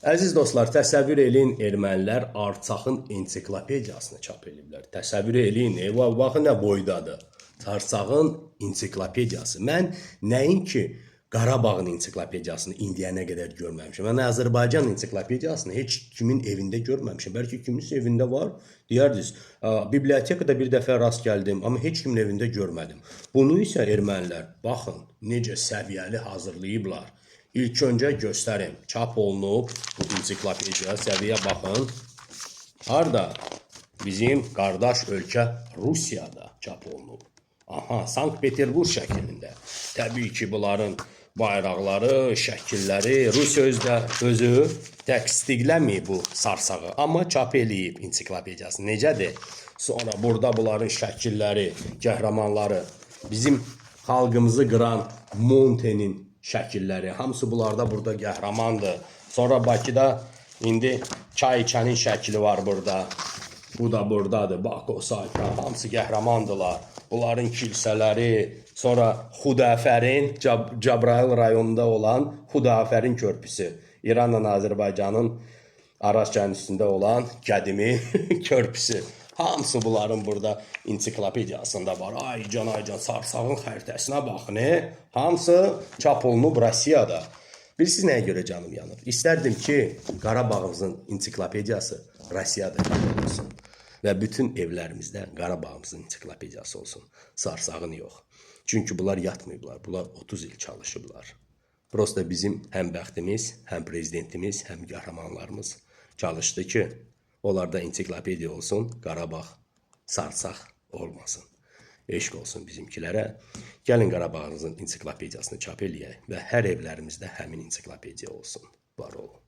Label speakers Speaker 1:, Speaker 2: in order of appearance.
Speaker 1: Əziz dostlar, təsəvvür eləyin, ermənilər Arçaxın ensiklopediyasını çap ediblər. Təsəvvür eləyin, baxın nə boydadır. Arçaxın ensiklopediyası. Mən nəinki Qarabağın ensiklopediyasını indiyənə qədər görməmişim. Mən Azərbaycan ensiklopediyasını heç kimin evində görməmişim. Bəlkə kimin evində var, deyərdiniz. Bibliotekada bir dəfə rast gəldim, amma heç kimin evində görmədim. Bunu isə ermənilər, baxın, necə səviyyəli hazırlayıblar. İlk öncə göstərim. Çap olunub bu ensiklopediya. Səviyyə baxın. Harada? Bizim qardaş ölkə Rusiyada çap olunub. Aha, Sankt-Peterburg şəklində. Təbii ki, bunların bayraqları, şəkilləri Rusiya özü təsdiqləməyib bu sarsağı. Amma çap eləyib ensiklopediyası. Necədir? Sonra burada bunların şəkilləri, qəhrəmanları, bizim xalqımızı qıran Montenin şəkilləri, hamısı bunlarda burada qəhrəmandır. Sonra Bakıda indi çay içənin şəkli var burada. Bu da buradadır. Bako, Sayka, hamısı qəhrəmandırlar. Bunların kilsələri, sonra Xudafərin, Cəbrayıl rayonunda olan Xudafərin körpüsü. İranla Azərbaycanın Araz kəndisində olan qədimi körpüsü. Hamısı bunların burada ensiklopediyasında var. Aycan, sarsağın xəritəsinə baxın. Hamısı çap olunub Rusiyada. Bilirsiniz nəyə görə canım yanır? İstərdim ki, Qarabağımızın ensiklopediyası Rusiyada çap olsun. Və bütün evlərimizdə Qarabağımızın ensiklopediyası olsun. Sarsağın yox. Çünki bunlar yatmayıblar. Bunlar 30 il çalışıblar. Prosta bizim həm bəxtimiz, həm prezidentimiz, həm qəhrəmanlarımız çalışdı ki, onlarda ensiklopediya olsun, Qarabağ sarsaq olmasın. Eşq olsun bizimkilərə. Gəlin Qarabağımızın ensiklopediyasını çap eləyək və hər evlərimizdə həmin ensiklopediya olsun. Var olun.